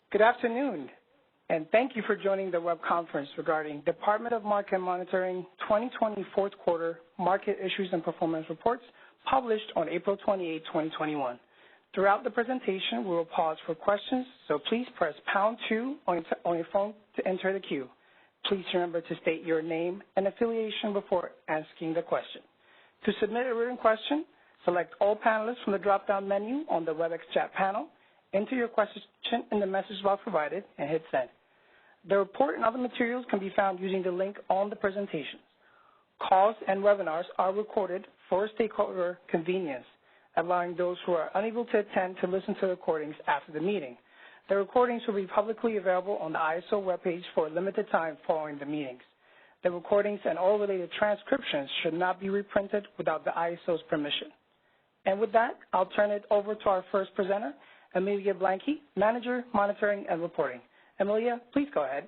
Good afternoon, and thank you for joining the web conference regarding Department of Market Monitoring 2020 fourth quarter market issues and performance reports published on April 28, 2021. Throughout the presentation, we will pause for questions, so please press #2 on your phone to enter the queue. Please remember to state your name and affiliation before asking the question. To submit a written question, select all panelists from the drop-down menu on the WebEx chat panel, enter your question in the message box provided, and hit send. The report and other materials can be found using the link on the presentations. Calls and webinars are recorded for stakeholder convenience, allowing those who are unable to attend to listen to recordings after the meeting. The recordings will be publicly available on the ISO webpage for a limited time following the meetings. The recordings and all related transcriptions should not be reprinted without the ISO's permission. And with that, I'll turn it over to our first presenter, Amelia Blanke, Manager, Monitoring and Reporting. Amelia, please go ahead.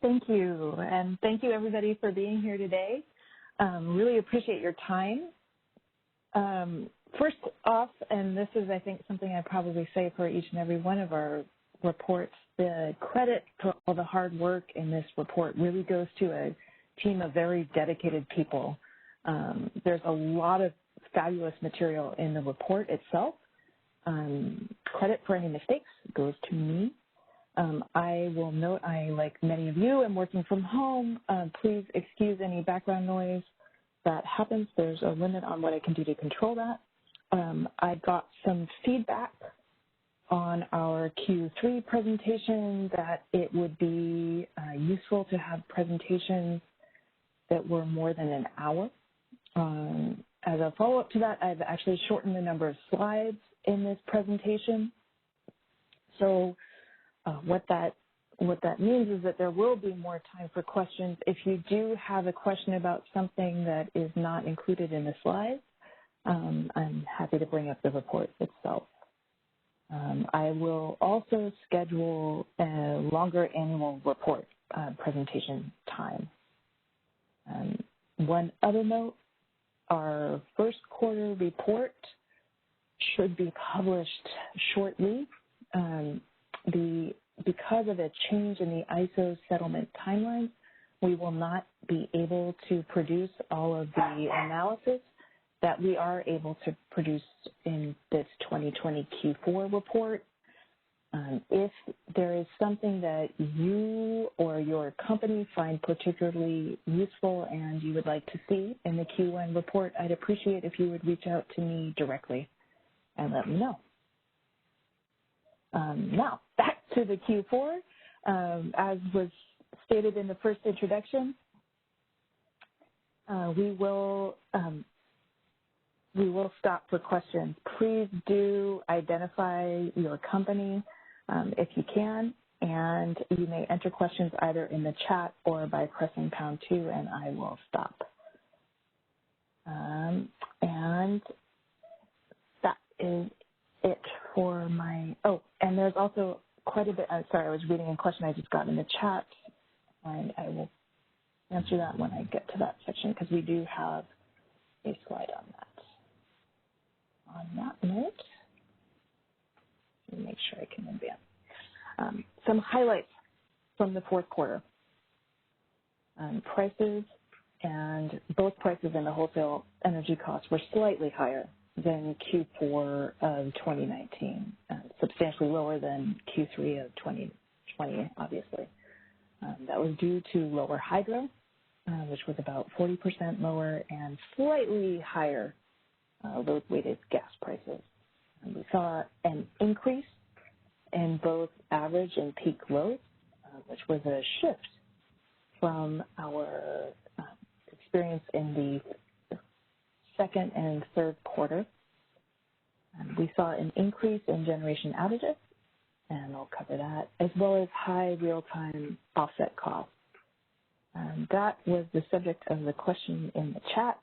Thank you, and thank you everybody for being here today. Really appreciate your time. First off, and this is, I think, something I probably say for each and every one of our reports, the credit for all the hard work in this report really goes to a team of very dedicated people. There's a lot of fabulous material in the report itself. Credit for any mistakes goes to me. I will note I, like many of you, am working from home. Please excuse any background noise that happens. There's a limit on what I can do to control that. I got some feedback on our Q3 presentation that it would be useful to have presentations that were more than an hour. As a follow-up to that, I've actually shortened the number of slides in this presentation. So what that means is that there will be more time for questions. If you do have a question about something that is not included in the slides, I'm happy to bring up the report itself. I will also schedule a longer annual report presentation time. One other note, our first quarter report should be published shortly. Because of a change in the ISO settlement timeline, we will not be able to produce all of the analysis that we are able to produce in this 2020 Q4 report. If there is something that you or your company find particularly useful and you would like to see in the Q1 report, I'd appreciate if you would reach out to me directly and let me know. Now, back to the Q4. As was stated in the first introduction, we will stop for questions. Please do identify your company if you can, and you may enter questions either in the chat or by pressing #2, and I will stop. And that is it for my, and there's also quite a bit, sorry, I was reading a question I just got in the chat, and I will answer that when I get to that section, because we do have a slide on that. On that note, let me make sure I can advance. Some highlights from the fourth quarter. Prices, and both prices and the wholesale energy costs were slightly higher than Q4 of 2019, substantially lower than Q3 of 2020, obviously. That was due to lower hydro, which was about 40% lower, and slightly higher load-weighted gas prices. And we saw an increase in both average and peak loads, which was a shift from our experience in the second and third quarter. We saw an increase in generation outages, and I'll cover that, as well as high real-time offset costs. That was the subject of the question in the chat.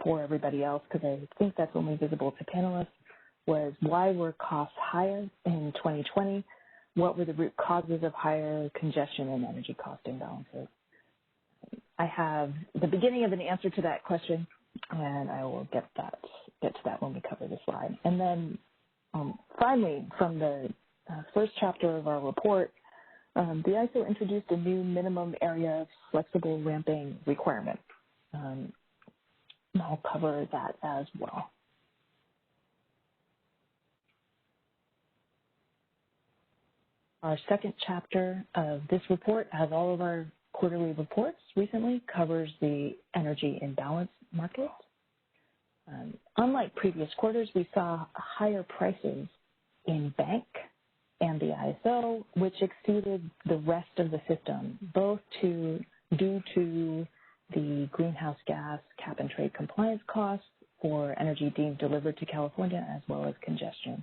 For everybody else, because I think that's only visible to panelists, was why were costs higher in 2020? What were the root causes of higher congestion and energy cost imbalances? I have the beginning of an answer to that question, and I will get to that when we cover the slide. And then Finally, from the first chapter of our report, the ISO introduced a new minimum area flexible ramping requirement. And I'll cover that as well. Our second chapter of this report, as all of our quarterly reports recently, covers the energy imbalance market. Unlike previous quarters, we saw higher prices in bank and the ISO, which exceeded the rest of the system, both due to the greenhouse gas cap and trade compliance costs for energy deemed delivered to California, as well as congestion.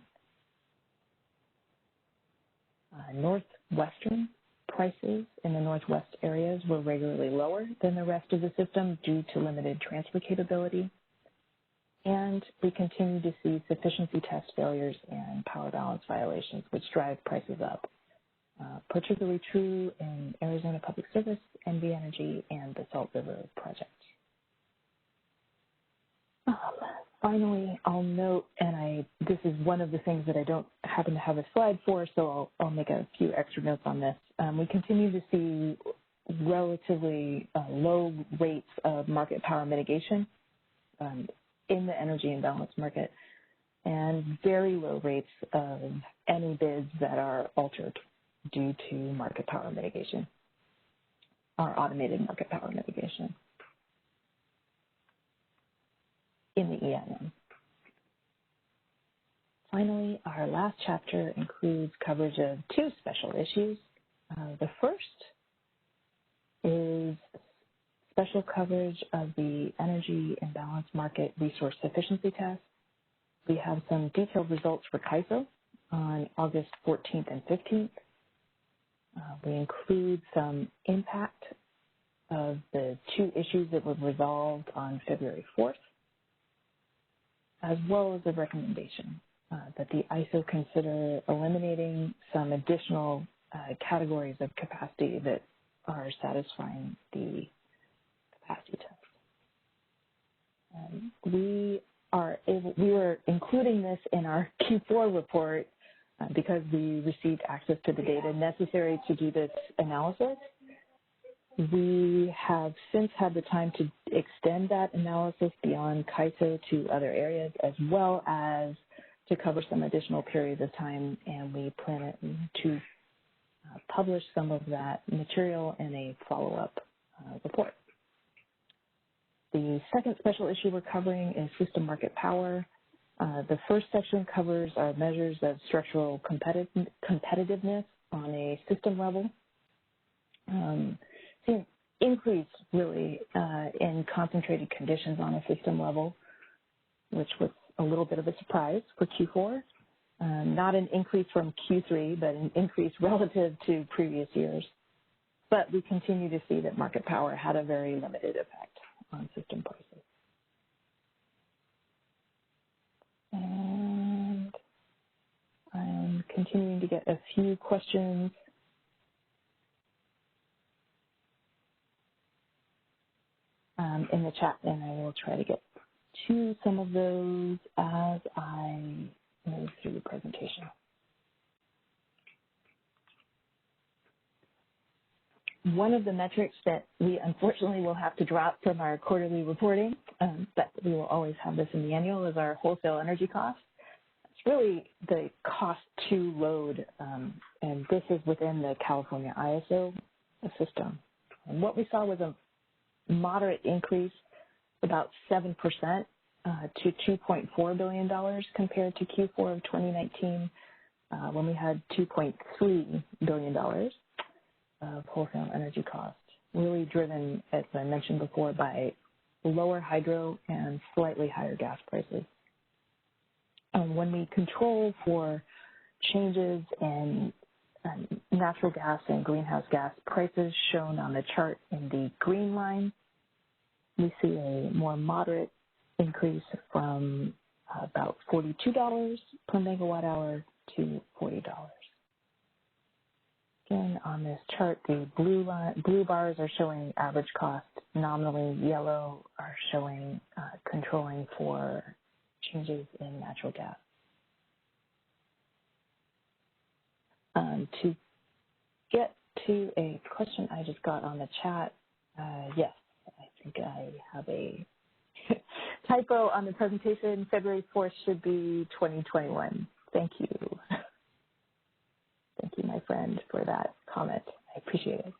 Northwestern prices in the Northwest areas were regularly lower than the rest of the system due to limited transfer capability. And we continue to see sufficiency test failures and power balance violations, which drive prices up. Particularly true in Arizona Public Service, NV Energy, and the Salt River Project. Finally, I'll note, and this is one of the things that I don't happen to have a slide for, so I'll make a few extra notes on this. We continue to see relatively low rates of market power mitigation in the energy imbalance market, and very low rates of any bids that are altered due to market power mitigation, or automated market power mitigation in the EIM. Finally, our last chapter includes coverage of two special issues. The first is special coverage of the energy imbalance market resource sufficiency test. We have some detailed results for CAISO on August 14th and 15th. We include some impact of the two issues that were resolved on February 4th, as well as a recommendation that the ISO consider eliminating some additional categories of capacity that are satisfying the capacity test. We were including this in our Q4 report because we received access to the data necessary to do this analysis. We have since had the time to extend that analysis beyond CAISO to other areas, as well as to cover some additional periods of time, and we plan to publish some of that material in a follow-up report. The second special issue we're covering is system market power. The first section covers our measures of structural competitiveness on a system level. Seeing increase really in concentrated conditions on a system level, which was a little bit of a surprise for Q4. Not an increase from Q3, but an increase relative to previous years. But we continue to see that market power had a very limited effect on system prices. And I'm continuing to get a few questions. In the chat, and I will try to get to some of those as I move through the presentation. One of the metrics that we unfortunately will have to drop from our quarterly reporting, but we will always have this in the annual, is our wholesale energy cost. It's really the cost to load, and this is within the California ISO system. And what we saw was a moderate increase, about 7%, to $2.4 billion compared to Q4 of 2019, when we had $2.3 billion of wholesale energy costs, really driven, as I mentioned before, by lower hydro and slightly higher gas prices. When we control for changes in natural gas and greenhouse gas prices shown on the chart in the green line, we see a more moderate increase from about $42 per megawatt hour to $40. Again, on this chart, the blue bars are showing average cost nominally, yellow are showing controlling for changes in natural gas. To get to a question I just got on the chat, yes, I think I have a typo on the presentation. February 4th should be 2021. Thank you. Thank you, my friend, for that comment. I appreciate it.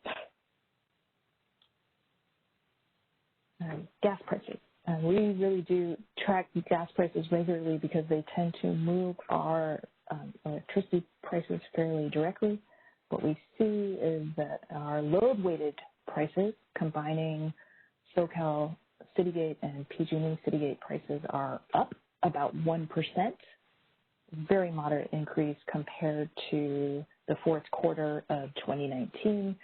Gas prices. We really do track gas prices regularly because they tend to move our electricity prices fairly directly. What we see is that our load-weighted prices, combining SoCal Citygate and PG&E Citygate prices, are up about 1%, very moderate increase compared to the fourth quarter of 2019.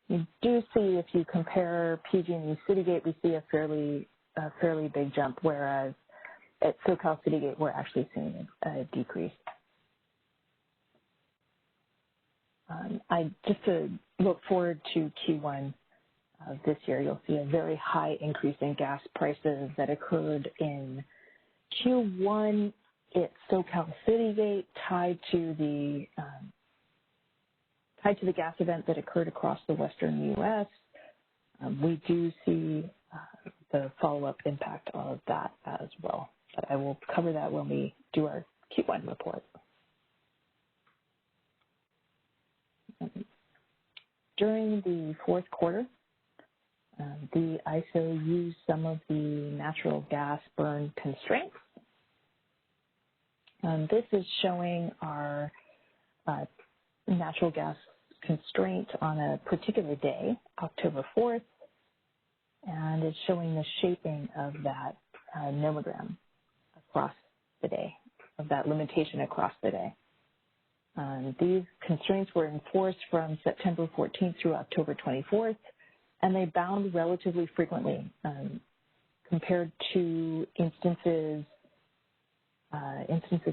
You do see, if you compare PG&E Citygate, we see a fairly big jump, whereas at SoCal Citygate, we're actually seeing a decrease. Just to look forward to Q1 of this year, you'll see a very high increase in gas prices that occurred in Q1 at SoCal Citygate, tied to the gas event that occurred across the western U.S. We do see the follow-up impact of that as well, but I will cover that when we do our Q1 report. During the fourth quarter, the ISO used some of the natural gas burn constraints. This is showing our natural gas constraint on a particular day, October 4th, and it's showing the shaping of that nomogram across the day, of that limitation across the day. These constraints were enforced from September 14th through October 24th, and they bound relatively frequently compared to instances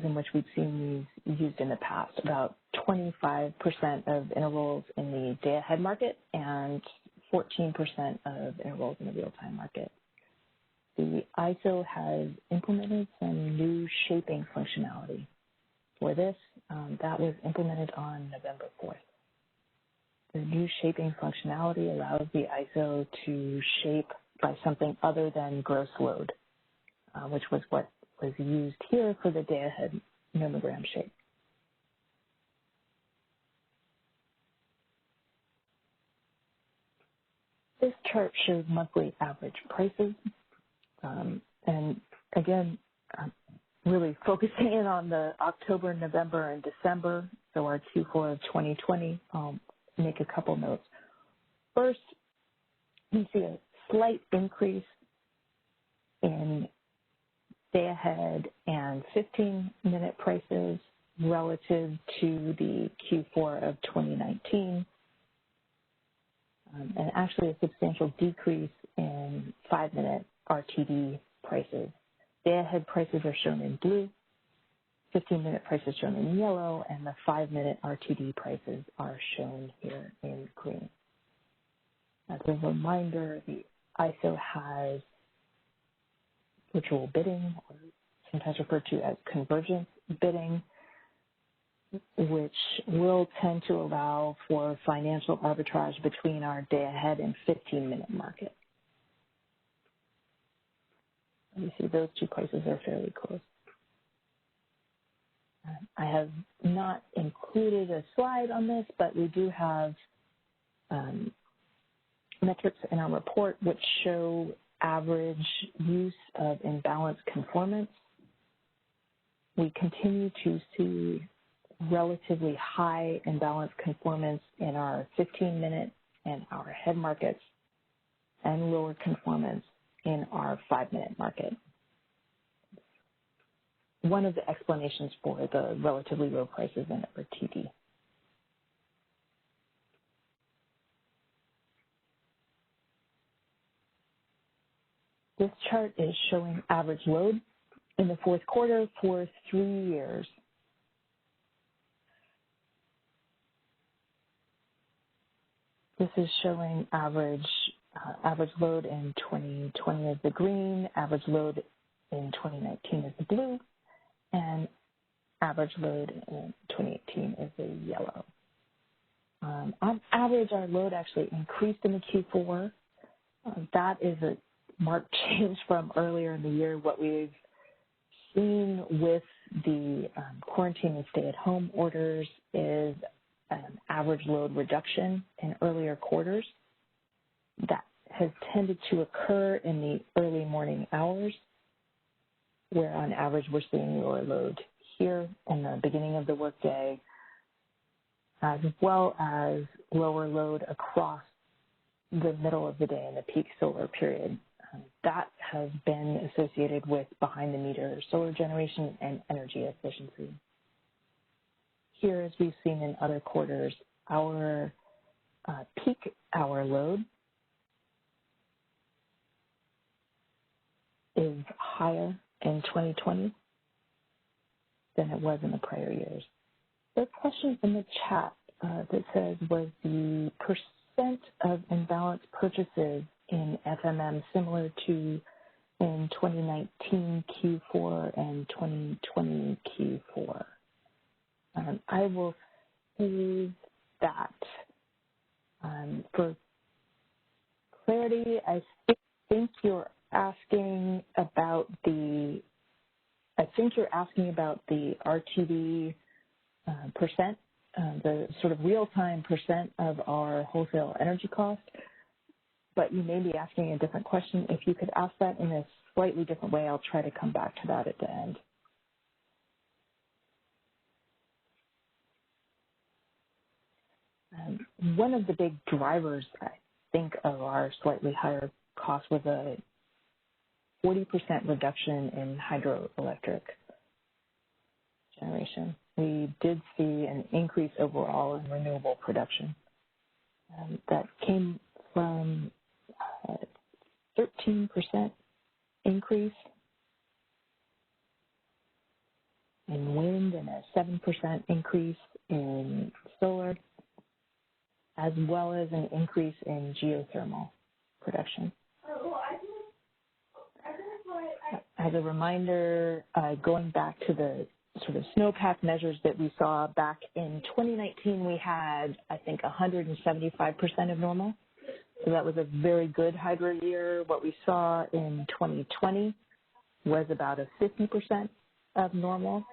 in which we've seen these used in the past. About 25% of intervals in the day-ahead market and 14% of intervals in the real-time market. The ISO has implemented some new shaping functionality for this. That was implemented on November 4th. The new shaping functionality allows the ISO to shape by something other than gross load, which was what was used here for the day-ahead nomogram shape. This chart shows monthly average prices. And again, really focusing in on the October, November, and December, so our Q4 of 2020, I'll make a couple notes. First, you see a slight increase in day-ahead and 15-minute prices relative to the Q4 of 2019, and actually a substantial decrease in 5-minute RTD prices. Day-ahead prices are shown in blue, 15-minute prices shown in yellow, and the 5-minute RTD prices are shown here in green. As a reminder, the ISO has virtual bidding, or sometimes referred to as convergence bidding, which will tend to allow for financial arbitrage between our day-ahead and 15-minute market. You see those two prices are fairly close. I have not included a slide on this, but we do have metrics in our report which show average use of imbalance conformance. We continue to see relatively high imbalance conformance in our 15-minute and hour-ahead markets, and lower conformance in our 5-minute market. One of the explanations for the relatively low prices in RTD. This chart is showing average load in the fourth quarter for 3 years. This is showing average load in 2020 is the green, average load in 2019 is the blue, and average load in 2018 is the yellow. average, our load actually increased in the Q4. That is a marked change from earlier in the year. What we've seen with the quarantine and stay-at-home orders is an average load reduction in earlier quarters. That has tended to occur in the early morning hours, where on average we're seeing lower load here in the beginning of the workday, as well as lower load across the middle of the day in the peak solar period. That has been associated with behind-the-meter solar generation and energy efficiency. Here, as we've seen in other quarters, our peak hour load is higher in 2020 than it was in the prior years. There's a question in the chat that says, was the percent of imbalance purchases in FMM similar to in 2019 Q4 and 2020 Q4? I will save that. For clarity, I think you're asking about the RTD percent, the sort of real-time percent of our wholesale energy cost, but you may be asking a different question. If you could ask that in a slightly different way, I'll try to come back to that at the end. One of the big drivers, I think, of our slightly higher cost was a 40% reduction in hydroelectric generation. We did see an increase overall in renewable production. That came from a 13% increase in wind and a 7% increase in solar, as well as an increase in geothermal production. As a reminder, going back to the sort of snowpack measures that we saw back in 2019, we had, I think, 175% of normal. So that was a very good hydro year. What we saw in 2020 was about a 50% of normal.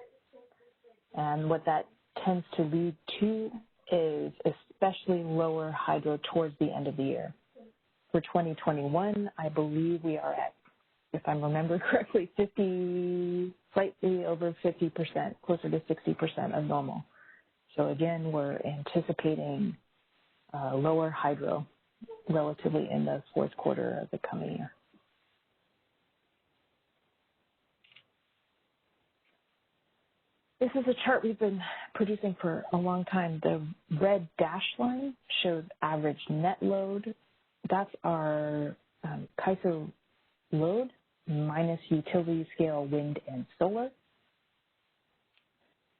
And what that tends to lead to is especially lower hydro towards the end of the year. For 2021, I believe we are at, if I remember correctly, slightly over 50%, closer to 60% of normal. So again, we're anticipating lower hydro relatively in the fourth quarter of the coming year. This is a chart we've been producing for a long time. The red dashed line shows average net load. That's our CAISO load minus utility scale wind and solar.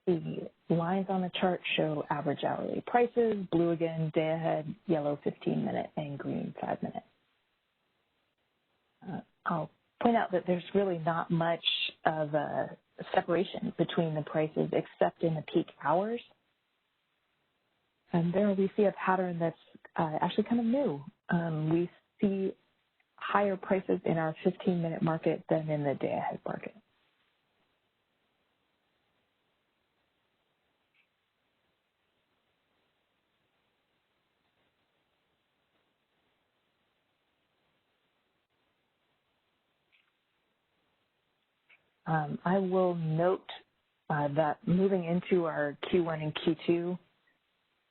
The lines on the chart show average hourly prices, blue again, day ahead, yellow 15-minute, and green 5-minute. I'll point out that there's really not much of a separation between the prices except in the peak hours. And there we see a pattern that's actually kind of new. We see higher prices in our 15-minute market than in the day-ahead market. I will note that moving into our Q1 and Q2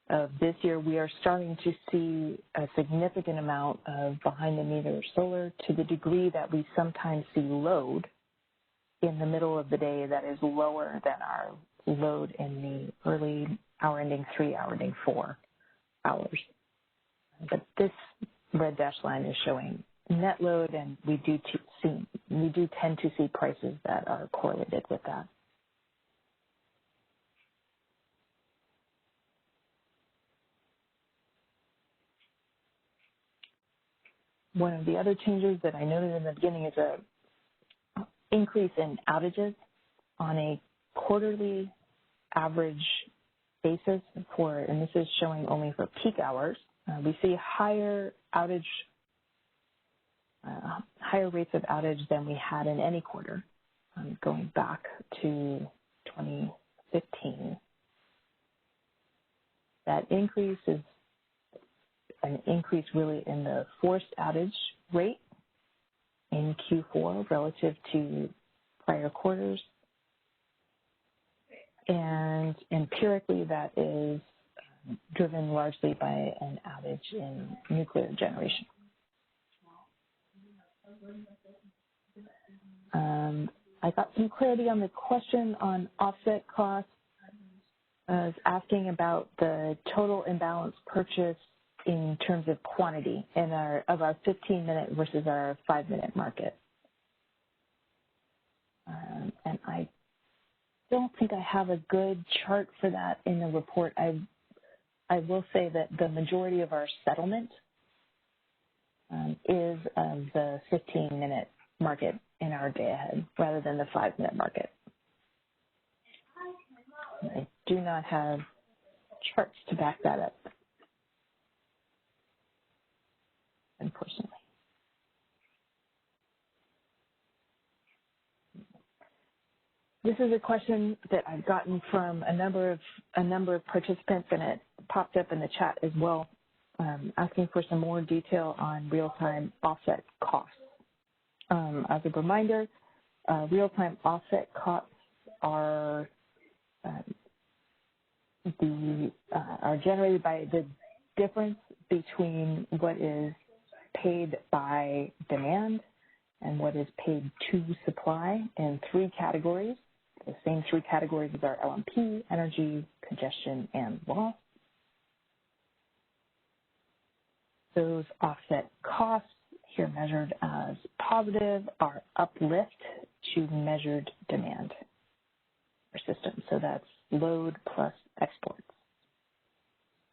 of this year, we are starting to see a significant amount of behind-the-meter solar to the degree that we sometimes see load in the middle of the day that is lower than our load in the early hour ending 3, hour ending 4 hours. But this red dashed line is showing net load, and we do tend to see prices that are correlated with that. One of the other changes that I noted in the beginning is an increase in outages on a quarterly average basis and this is showing only for peak hours. We see higher rates of outage than we had in any quarter, going back to 2015. That increase is an increase really in the forced outage rate in Q4 relative to prior quarters. And empirically, that is driven largely by an outage in nuclear generation. I got some clarity on the question on offset costs. I was asking about the total imbalance purchase in terms of quantity in our 15-minute versus our 5-minute market. And I don't think I have a good chart for that in the report. I will say that the majority of our settlement is of the 15-minute market in our day ahead rather than the 5-minute market. I do not have charts to back that up, unfortunately. This is a question that I've gotten from a number of participants, and it popped up in the chat as well, asking for some more detail on real-time offset costs. As a reminder, real-time offset costs are generated by the difference between what is paid by demand and what is paid to supply in 3 categories. The same 3 categories as our LMP, energy, congestion, and loss. Those offset costs, here measured as positive, are uplift to measured demand for systems. So that's load plus exports.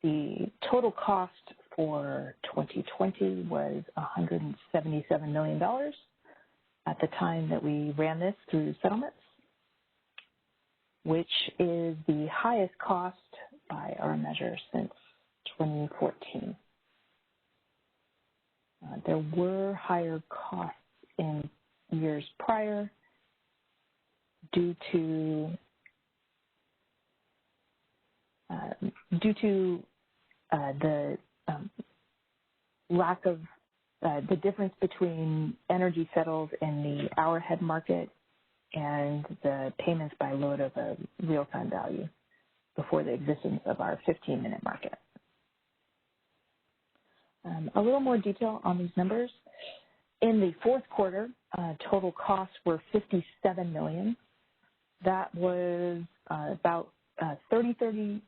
The total cost for 2020 was $177 million at the time that we ran this through settlements, which is the highest cost by our measure since 2014. There were higher costs in years prior due to the lack of the difference between energy settles in the hour-ahead market and the payments by load of a real-time value before the existence of our 15-minute market. A little more detail on these numbers. In the fourth quarter, total costs were $57 million. That was about $33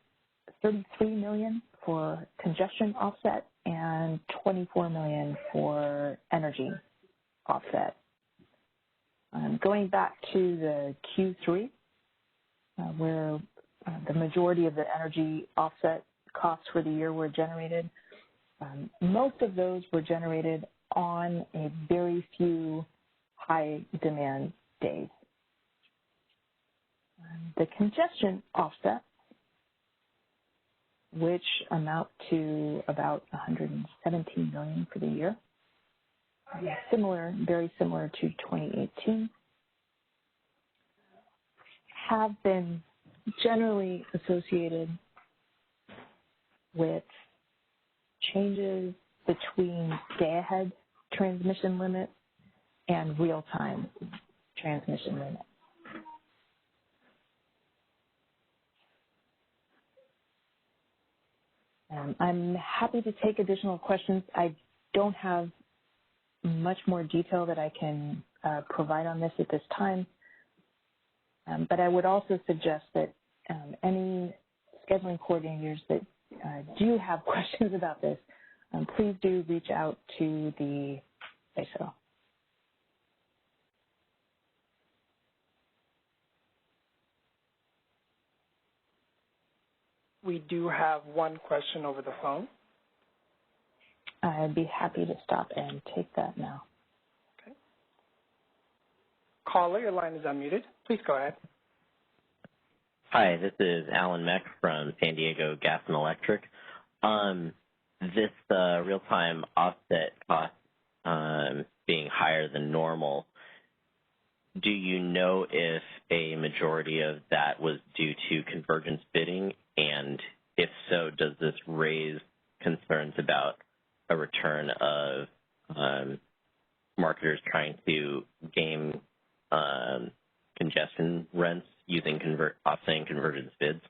million for congestion offset and $24 million for energy offset. Going back to the Q3, where the majority of the energy offset costs for the year were generated, most of those were generated on a very few high demand days. The congestion offset, which amount to about $117 million for the year, very similar to 2018, have been generally associated with changes between day-ahead transmission limits and real-time transmission limits. I'm happy to take additional questions. I don't have much more detail that I can provide on this at this time, but I would also suggest that any scheduling coordinators that do have questions about this, please do reach out to the CAISO. We do have one question over the phone. I'd be happy to stop and take that now. Okay. Caller, your line is unmuted. Please go ahead. Hi, this is Alan Meck from San Diego Gas and Electric. this real-time offset cost being higher than normal, do you know if a majority of that was due to convergence bidding? And if so, does this raise concerns about a return of marketers trying to game congestion rents using offsetting convergence bids?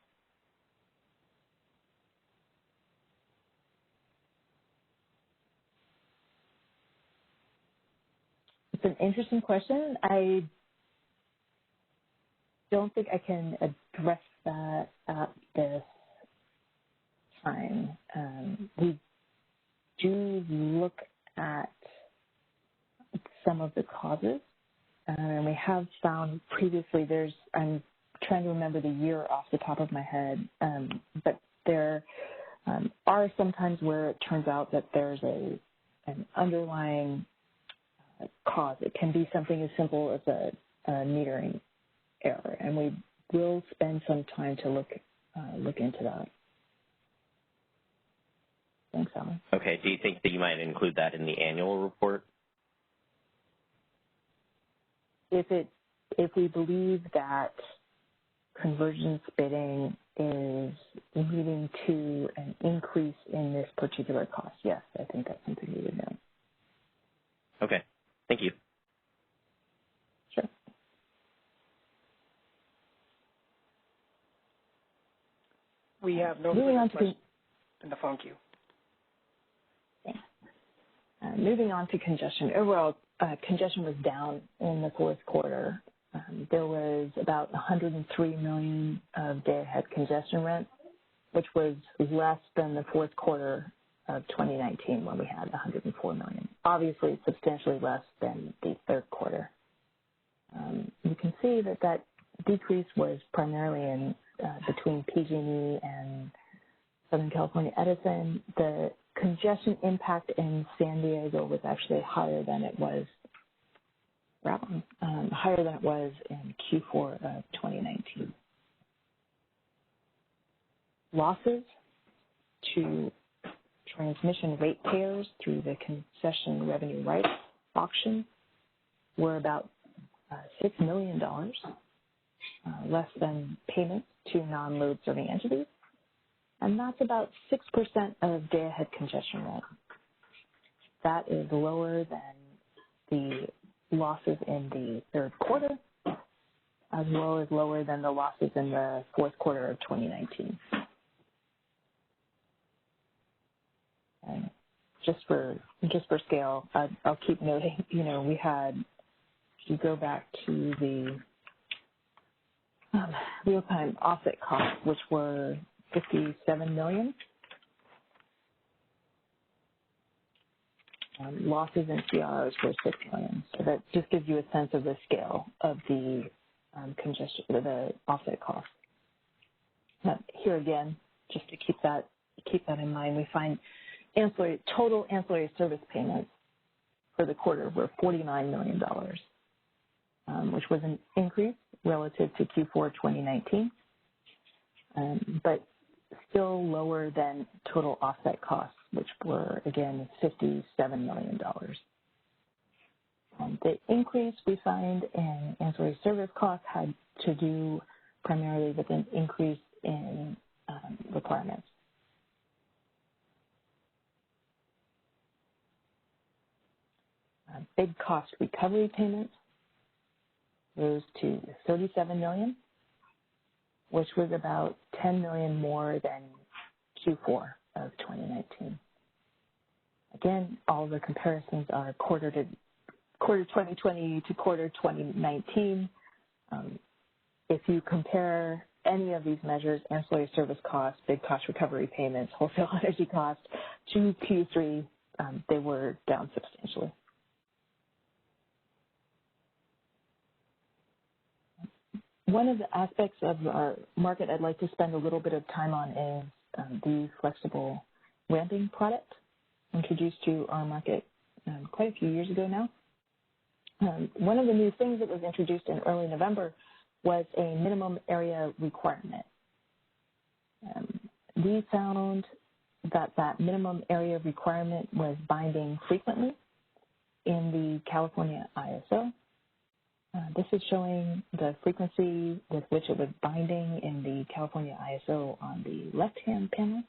It's an interesting question. I don't think I can address that at this time. We do look at some of the causes, and we have found previously I'm trying to remember the year off the top of my head, but there are some times where it turns out that there's an underlying cause. It can be something as simple as a metering error, and we will spend some time to look into that. Thanks, Alan. Okay. Do you think that you might include that in the annual report? If we believe that convergence bidding is leading to an increase in this particular cost, yes, I think that's something we would know. Okay. Thank you. Sure. We have no further questions in the phone queue. Thanks. Moving on to congestion. Overall, congestion was down in the fourth quarter. There was about 103 million of day-ahead congestion rent, which was less than the fourth quarter of 2019 when we had 104 million. Obviously, substantially less than the third quarter. You can see that decrease was primarily in between PG&E and Southern California Edison. The congestion impact in San Diego was actually higher than it was in Q4 of 2019. Losses to transmission ratepayers through the concession revenue rights auction were about $6 million, less than payments to non-load serving entities, and that's about 6% of day-ahead congestion rent. That is lower than the losses in the third quarter, as well as lower than the losses in the fourth quarter of 2019. And just for scale, I'll keep noting, we had, if you go back to the real-time offset costs, which were $57 million. Losses in CRs were $6 million. So that just gives you a sense of the scale of the congestion, the offset cost. Here again, just to keep that in mind, we find total ancillary service payments for the quarter were $49 million, which was an increase relative to Q4 2019, but still lower than total offset costs, which were, again, $57 million. The increase we find in ancillary service costs had to do primarily with an increase in requirements. Big cost recovery payments rose to $37 million, which was about $10 million more than Q4 of 2019. Again, all the comparisons are quarter 2020 to quarter 2019. If you compare any of these measures, ancillary service costs, big cost recovery payments, wholesale energy costs, to Q3, they were down substantially. One of the aspects of our market I'd like to spend a little bit of time on is the flexible ramping product introduced to our market quite a few years ago now. One of the new things that was introduced in early November was a minimum area requirement. We found that minimum area requirement was binding frequently in the California ISO. This is showing the frequency with which it was binding in the California ISO on the left-hand panel,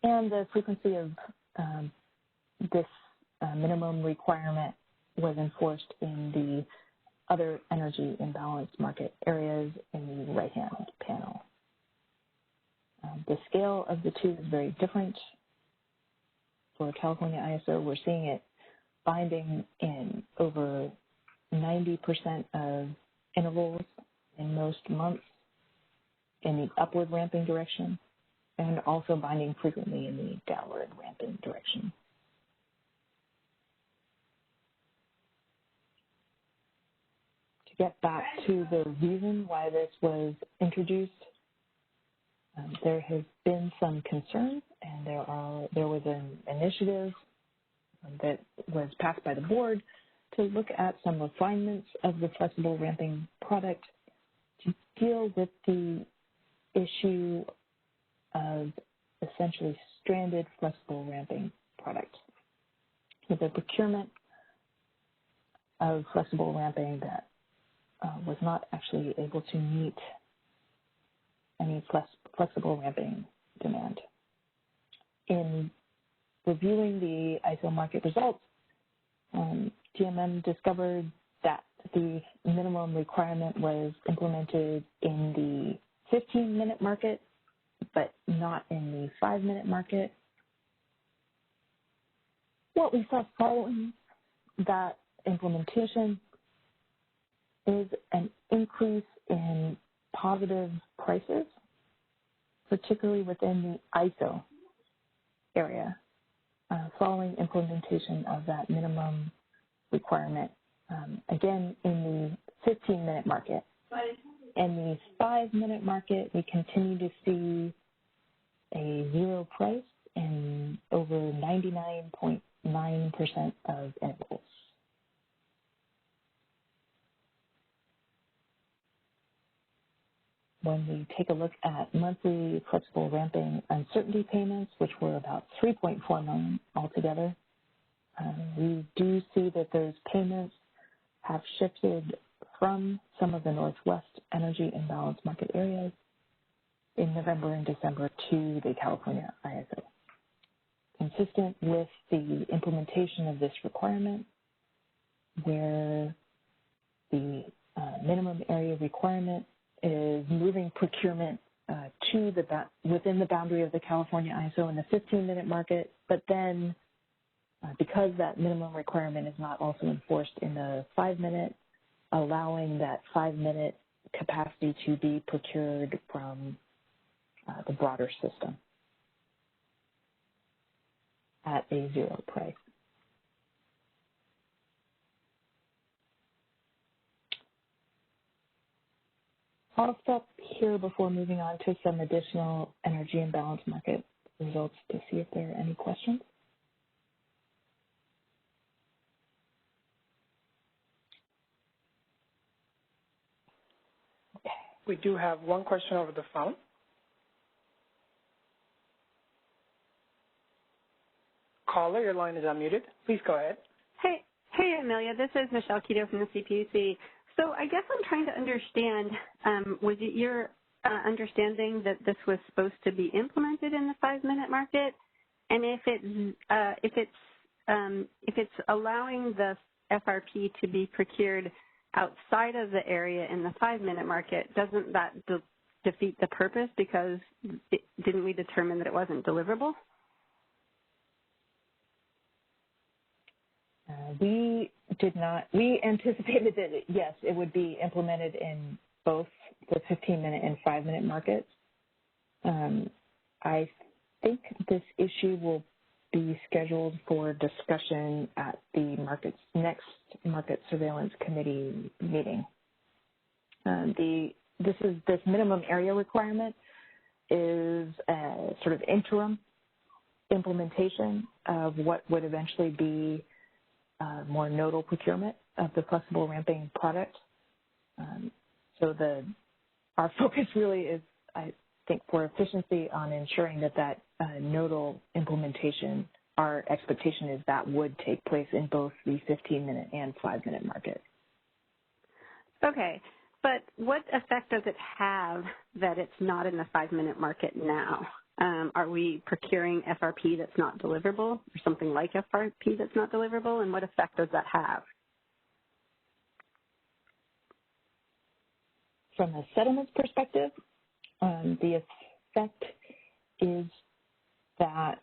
and the frequency of this minimum requirement was enforced in the other energy imbalance market areas in the right-hand panel. The scale of the two is very different. For California ISO, we're seeing it binding in over 90% of intervals in most months in the upward ramping direction, and also binding frequently in the downward ramping direction. To get back to the reason why this was introduced, there has been some concern, and there was an initiative that was passed by the board to look at some refinements of the flexible ramping product to deal with the issue of essentially stranded flexible ramping product. With the procurement of flexible ramping that was not actually able to meet any flexible ramping demand. In reviewing the ISO market results, TMM discovered that the minimum requirement was implemented in the 15-minute market, but not in the 5-minute market. What we saw following that implementation is an increase in positive prices, particularly within the ISO area, following implementation of that minimum requirement, again, in the 15-minute market. In the 5-minute market, we continue to see a zero price in over 99.9% of intervals. When we take a look at monthly flexible ramping uncertainty payments, which were about 3.4 million altogether, we do see that those payments have shifted from some of the Northwest energy imbalance market areas in November and December to the California ISO. Consistent with the implementation of this requirement, where the minimum area requirement is moving procurement to within the boundary of the California ISO in the 15-minute market, but then because that minimum requirement is not also enforced in the 5-minute, allowing that 5-minute capacity to be procured from the broader system at a zero price. I'll stop here before moving on to some additional energy imbalance market results to see if there are any questions. Okay. We do have one question over the phone. Caller, your line is unmuted. Please go ahead. Hey, Amelia. This is Michelle Keto from the CPUC. So I guess I'm trying to understand, was it your understanding that this was supposed to be implemented in the 5-minute market? And if it's allowing the FRP to be procured outside of the area in the 5-minute market, doesn't that defeat the purpose, because didn't we determine that it wasn't deliverable? We did not. We anticipated that, yes, it would be implemented in both the 15-minute and 5-minute markets. I think this issue will be scheduled for discussion at the next Market Surveillance Committee meeting. This minimum area requirement is a sort of interim implementation of what would eventually be more nodal procurement of the flexible ramping product. So our focus really is think for efficiency on ensuring that nodal implementation, our expectation is that would take place in both the 15-minute and 5-minute market. Okay, but what effect does it have that it's not in the 5-minute market now? Are we procuring FRP that's not deliverable, or something like FRP that's not deliverable, and what effect does that have? From a settlements perspective, the effect is that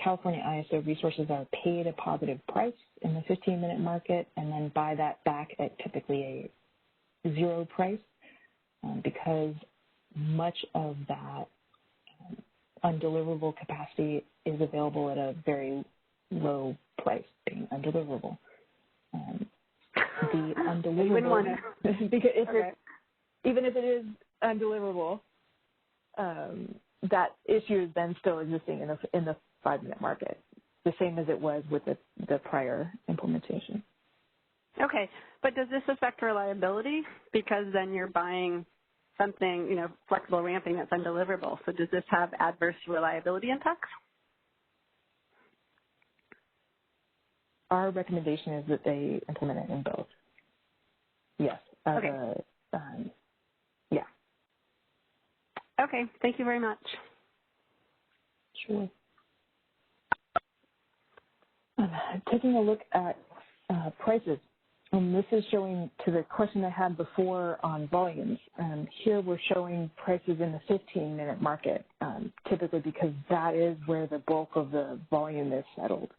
California ISO resources are paid a positive price in the 15-minute market and then buy that back at typically a zero price because much of that undeliverable capacity is available at a very low price, being undeliverable. The undeliverable, because even if it is undeliverable, that issue is then still existing in the 5-minute market, the same as it was with the prior implementation. Okay, but does this affect reliability? Because then you're buying something, flexible ramping that's undeliverable. So does this have adverse reliability impacts? Our recommendation is that they implement it in both. Yes. Okay. Yeah. Okay, thank you very much. Sure. Taking a look at prices. This is showing to the question I had before on volumes. Here we're showing prices in the 15-minute market, typically because that is where the bulk of the volume is settled.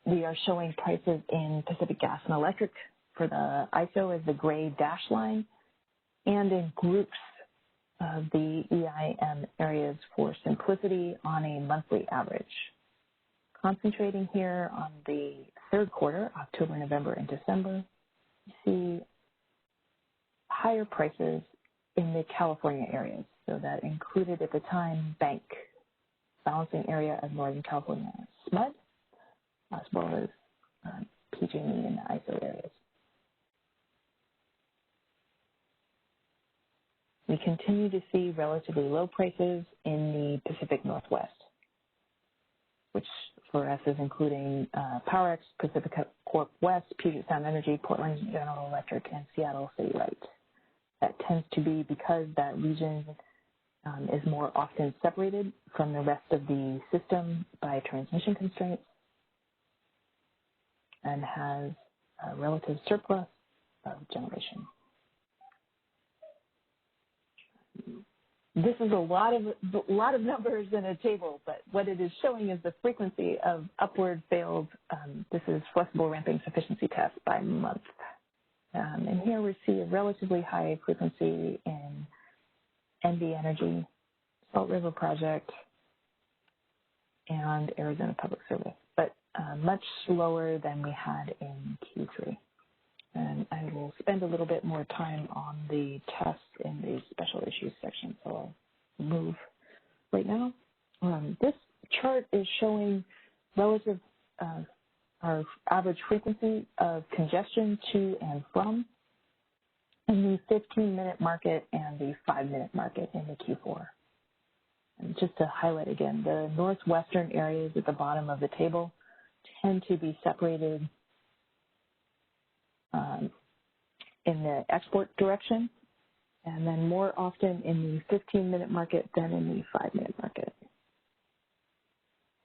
We are showing prices in Pacific Gas and Electric for the ISO as the gray dashed line, and in groups of the EIM areas for simplicity on a monthly average. Concentrating here on the third quarter, October, November, and December, you see higher prices in the California areas. So that included at the time bank balancing area of Northern California SMUD, as well as PG&E and the ISO areas. We continue to see relatively low prices in the Pacific Northwest, which for us is including PowerX, Pacific Corp West, Puget Sound Energy, Portland General Electric, and Seattle City Light. That tends to be because that region is more often separated from the rest of the system by transmission constraints and has a relative surplus of generation. This is a lot of numbers in a table, but what it is showing is the frequency of upward failed, this is flexible ramping sufficiency tests by month. And here we see a relatively high frequency in NV Energy, Salt River Project, and Arizona Public Service, but much slower than we had in Q3. And I will spend a little bit more time on the tests in the special issues section, so I'll move right now. This chart is showing relative our average frequency of congestion to and from in the 15-minute market and the 5-minute market in the Q4. And just to highlight again, the northwestern areas at the bottom of the table tend to be separated in the export direction, and then more often in the 15-minute market than in the 5-minute market.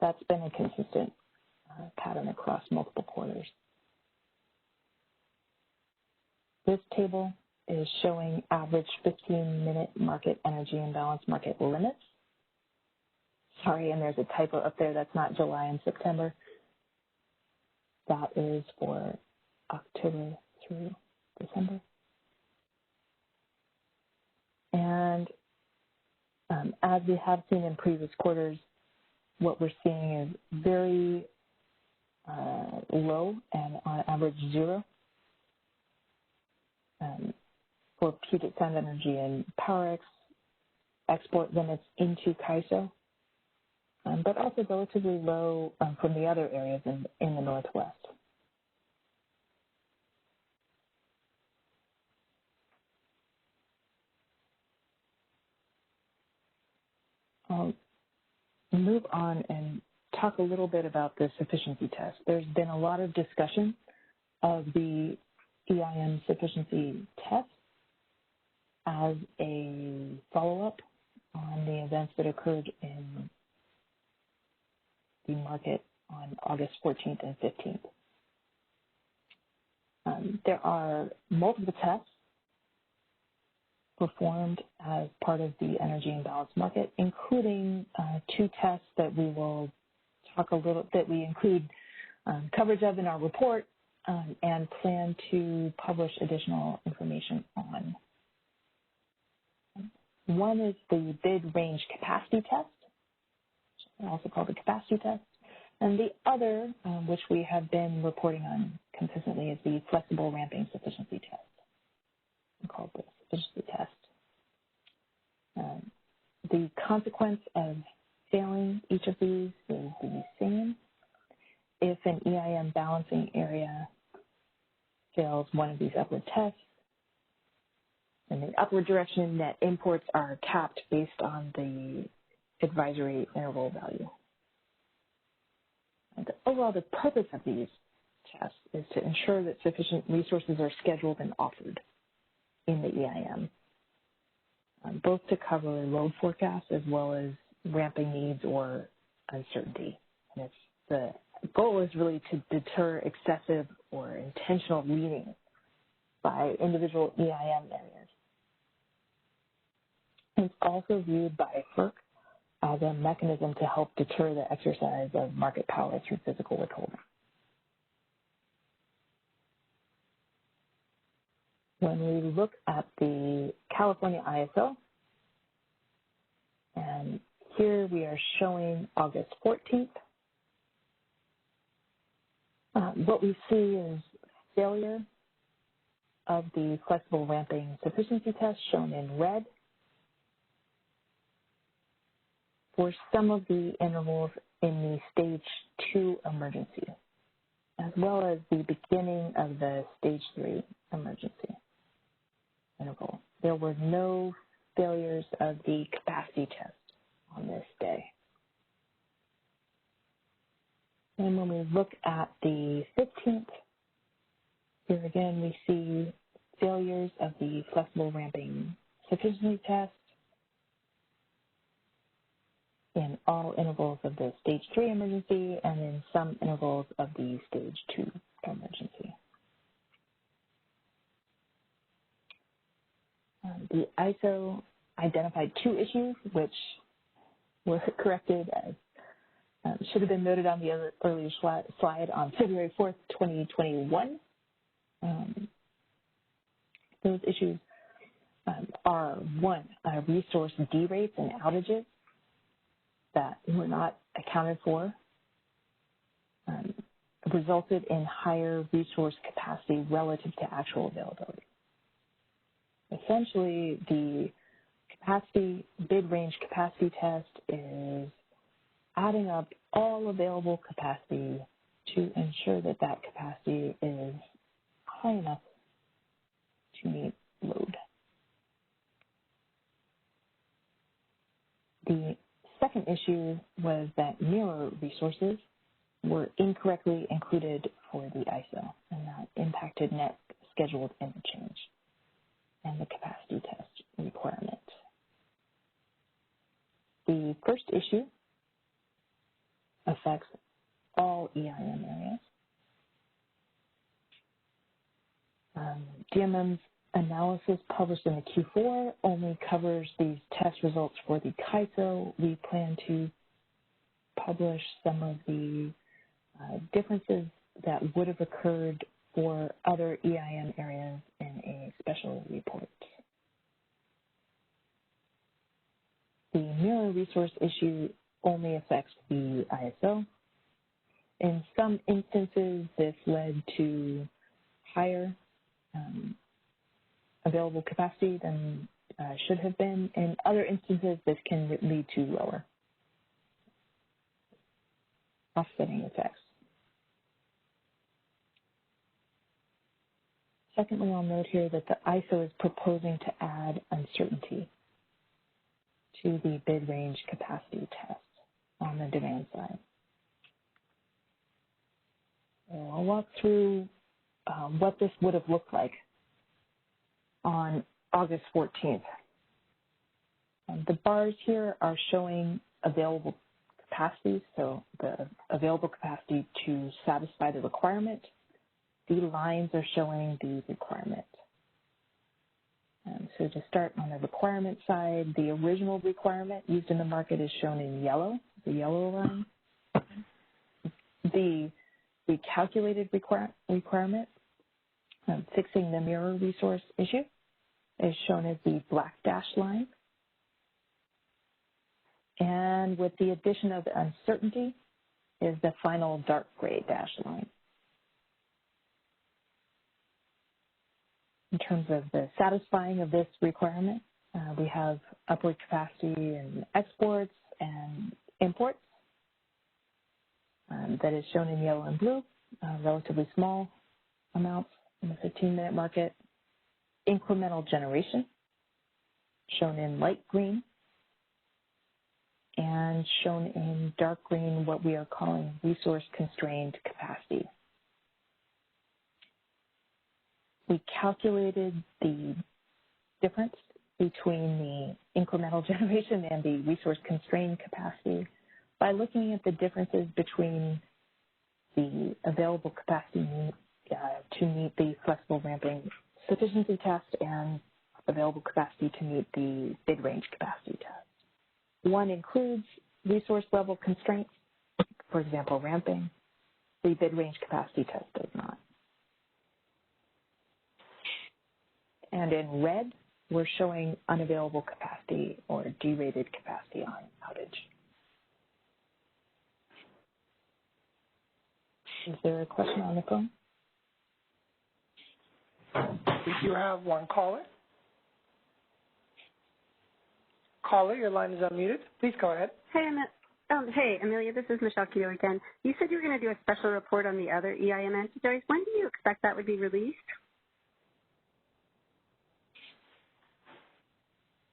That's been a consistent pattern across multiple quarters. This table is showing average 15-minute market energy imbalance market limits. Sorry, and there's a typo up there. That's not July and September. That is for October through December. And as we have seen in previous quarters, what we're seeing is very low and on average zero for Puget Sound Energy and PowerX export limits into CAISO, but also relatively low from the other areas in the Northwest. I'll move on and talk a little bit about the sufficiency test. There's been a lot of discussion of the EIM Sufficiency Test as a follow-up on the events that occurred in the market on August 14th and 15th. There are multiple tests performed as part of the energy imbalance market, including two tests that we will talk that we include coverage of in our report and plan to publish additional information on. One is the bid range capacity test, also called the capacity test, and the other, which we have been reporting on consistently, is the flexible ramping sufficiency test. We call it the sufficiency test. The consequence of failing each of these is the same. If an EIM balancing area fails one of these upward tests, then the upward direction net imports are capped based on the advisory interval value. And overall, the purpose of these tests is to ensure that sufficient resources are scheduled and offered in the EIM, both to cover load forecasts as well as ramping needs or uncertainty. And the goal is really to deter excessive or intentional leading by individual EIM areas. It's also viewed by FERC as a mechanism to help deter the exercise of market power through physical withholding. When we look at the California ISO, and here we are showing August 14th, what we see is failure of the flexible ramping sufficiency test shown in red for some of the intervals in the stage 2 emergency, as well as the beginning of the stage 3 emergency interval. There were no failures of the capacity test on this day. And when we look at the 15th, here again we see failures of the flexible ramping sufficiency test in all intervals of the stage 3 emergency and in some intervals of the stage 2 emergency. The ISO identified two issues which were corrected as should have been noted on the earlier slide on February 4th, 2021. Those issues are, one, resource derates and outages that were not accounted for, resulted in higher resource capacity relative to actual availability. Essentially, the bid range capacity test is adding up all available capacity to ensure that that capacity is high enough to meet load. The second issue was that mirror resources were incorrectly included for the ISO, and that impacted net scheduled interchange and the capacity test requirement. The first issue affects all EIM areas. GMM's analysis published in the Q4 only covers these test results for the CAISO. We plan to publish some of the differences that would have occurred for other EIM areas in a special report. The mirror resource issue only affects the ISO. In some instances, this led to higher available capacity than should have been. In other instances, this can lead to lower offsetting effects. Secondly, I'll note here that the ISO is proposing to add uncertainty to the bid range capacity test on the demand side. So I'll walk through what this would have looked like on August 14th. The bars here are showing available capacity, so the available capacity to satisfy the requirement. The lines are showing the requirement. So to start on the requirement side, the original requirement used in the market is shown in yellow, the yellow line. The recalculated requirement, fixing the mirror resource issue, is shown as the black dashed line. And with the addition of uncertainty is the final dark gray dashed line. In terms of the satisfying of this requirement, we have upward capacity in exports and imports. That is shown in yellow and blue, relatively small amounts in the 15-minute market. Incremental generation, shown in light green, and shown in dark green what we are calling resource-constrained capacity. We calculated the difference between the incremental generation and the resource-constrained capacity by looking at the differences between the available capacity to meet the flexible ramping sufficiency test and available capacity to meet the bid range capacity test. One includes resource level constraints, for example, ramping. The bid range capacity test does not. And in red, we're showing unavailable capacity or derated capacity on outage. Is there a question on the phone? We do have one caller. Caller, your line is unmuted. Please go ahead. Hey, Amelia, this is Michelle Keto again. You said you were going to do a special report on the other EIM entities. When do you expect that would be released?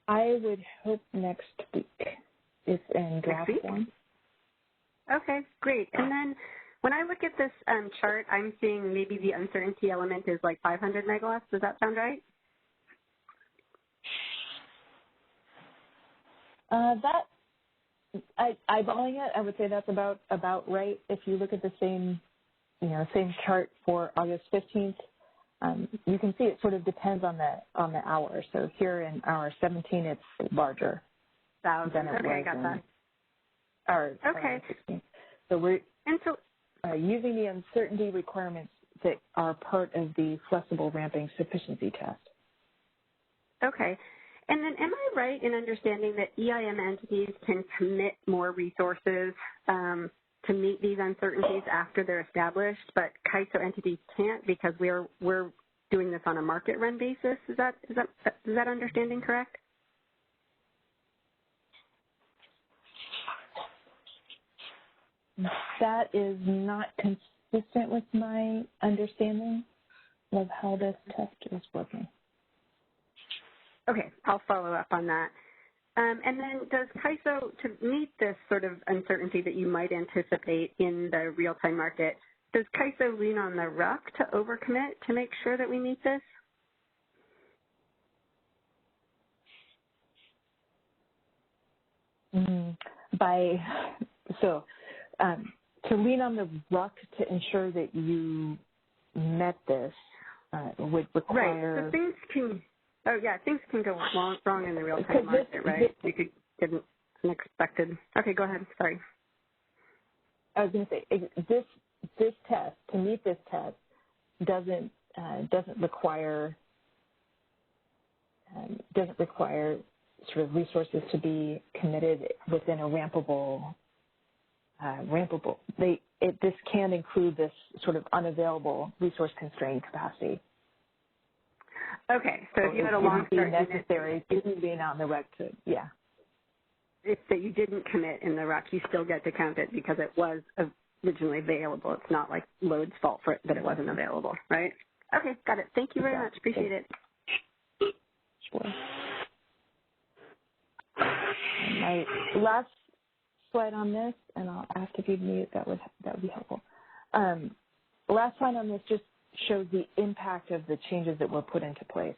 I would hope next week. It's in draft form. Okay, great. And then when I look at this chart, I'm seeing maybe the uncertainty element is like 500 megawatts. Does that sound right? Eyeballing it, I would say that's about right. If you look at the same chart for August 15th, you can see it sort of depends on the hour. So here in hour 17, it's larger than it was. Okay, I got that. Hour 16. So we're using the uncertainty requirements that are part of the flexible ramping sufficiency test. Okay. And then am I right in understanding that EIM entities can commit more resources to meet these uncertainties after they're established, but CAISO entities can't because we're doing this on a market run basis? Is that understanding correct? That is not consistent with my understanding of how this test is working. Okay, I'll follow up on that. And then does CAISO, to meet this sort of uncertainty that you might anticipate in the real-time market, does CAISO lean on the RUC to overcommit to make sure that we meet this? To lean on the RUC to ensure that you met this would require... Right, so things can go wrong in the real-time market, right? You could get an unexpected... Okay, go ahead, sorry. I was going to say, this test, to meet this test, doesn't require sort of resources to be committed within a rampable. This can include this sort of unavailable resource-constrained capacity. Okay, so if you had a long start necessary to lean on the RUC to, yeah. If that you didn't commit in the RUC, you still get to count it because it was originally available. It's not like load's fault for it that it wasn't available, right? Okay, got it. Thank you very much. Appreciate it. Sure. My last slide on this, and I'll ask if you'd mute, that would be helpful. Last slide on this just shows the impact of the changes that were put into place.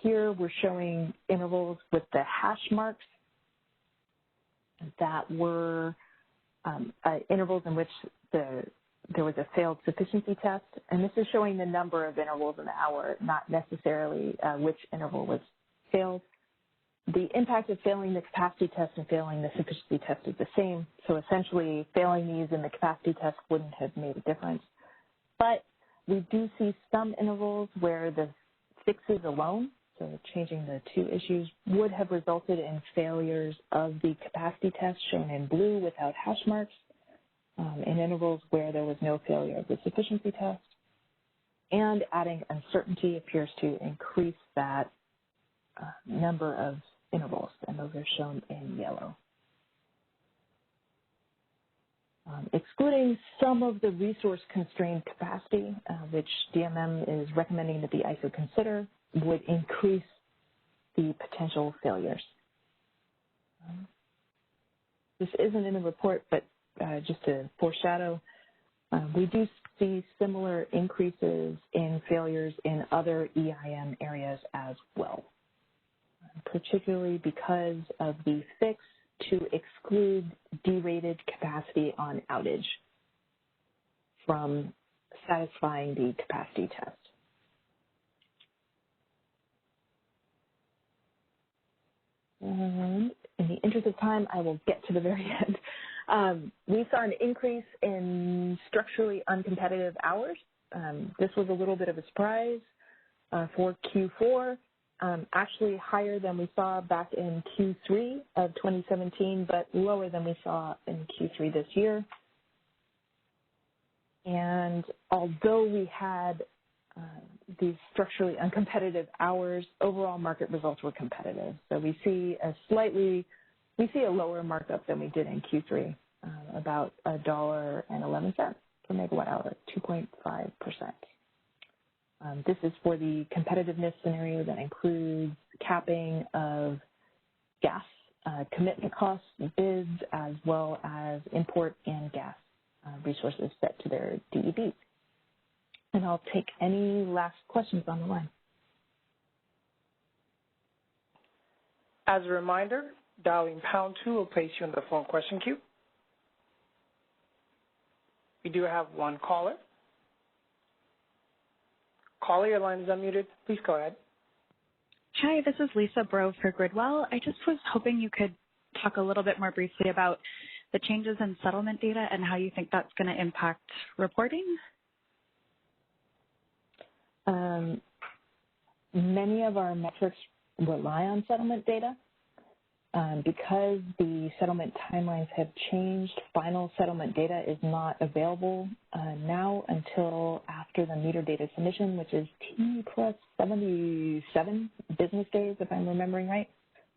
Here we're showing intervals with the hash marks that were intervals in which there was a failed sufficiency test, and this is showing the number of intervals in the hour, not necessarily which interval was failed. The impact of failing the capacity test and failing the sufficiency test is the same, so essentially failing these in the capacity test wouldn't have made a difference. But we do see some intervals where the fixes alone, so changing the two issues, would have resulted in failures of the capacity test shown in blue without hash marks, in intervals where there was no failure of the sufficiency test. And adding uncertainty appears to increase that number of intervals, and those are shown in yellow. Excluding some of the resource-constrained capacity, which DMM is recommending that the ISO consider, would increase the potential failures. This isn't in the report, but just to foreshadow, we do see similar increases in failures in other EIM areas as well, particularly because of the fix to exclude derated capacity on outage from satisfying the capacity test. And in the interest of time, I will get to the very end. We saw an increase in structurally uncompetitive hours. This was a little bit of a surprise for Q4. Actually higher than we saw back in Q3 of 2017, but lower than we saw in Q3 this year. And although we had these structurally uncompetitive hours, overall market results were competitive. So we see a lower markup than we did in Q3, about $1.11 per megawatt hour, 2.5%. This is for the competitiveness scenario that includes capping of gas commitment costs, bids, as well as import and gas resources set to their DEBs. And I'll take any last questions on the line. As a reminder, dialing #2 will place you in the phone question queue. We do have one caller. Caller, your line is unmuted. Please go ahead. Hi, this is Lisa Bro for Gridwell. I just was hoping you could talk a little bit more briefly about the changes in settlement data and how you think that's going to impact reporting. Many of our metrics rely on settlement data. Because the settlement timelines have changed, final settlement data is not available now until after the meter data submission, which is T plus 77 business days, if I'm remembering right,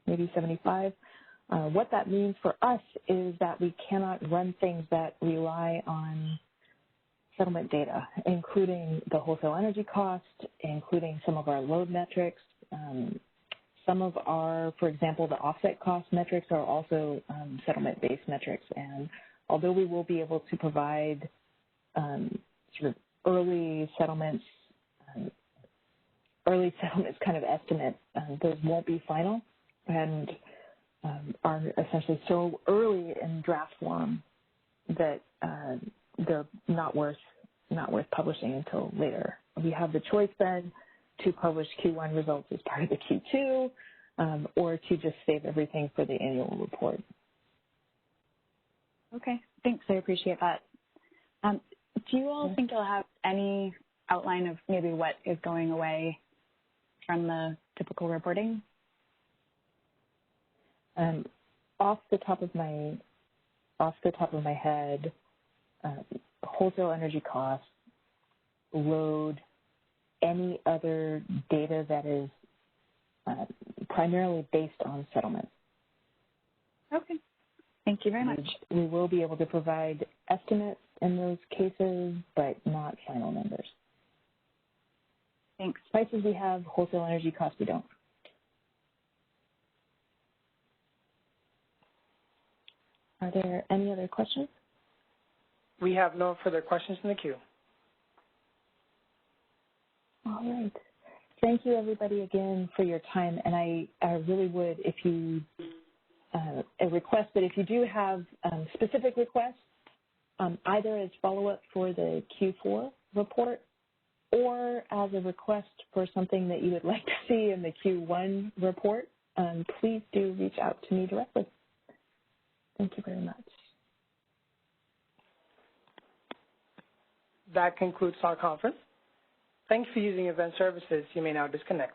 maybe 75. What that means for us is that we cannot run things that rely on settlement data, including the wholesale energy cost, including some of our load metrics. Some of our, for example, the offset cost metrics are also settlement-based metrics. And although we will be able to provide sort of early settlements kind of estimate, those won't be final and are essentially so early in draft form that they're not worth publishing until later. We have the choice then to publish Q1 results as part of the Q2, or to just save everything for the annual report. Okay, thanks. I appreciate that. Do you all think you'll have any outline of maybe what is going away from the typical reporting? Off the top of my head, wholesale energy costs, load, any other data that is primarily based on settlement. Okay. Thank you very much. We will be able to provide estimates in those cases, but not final numbers. Thanks. Prices we have, wholesale energy costs we don't. Are there any other questions? We have no further questions in the queue. All right. Thank you, everybody, again for your time. And I really would, if you, a request that if you do have specific requests, either as follow-up for the Q4 report or as a request for something that you would like to see in the Q1 report, please do reach out to me directly. Thank you very much. That concludes our conference. Thanks for using Event Services. You may now disconnect.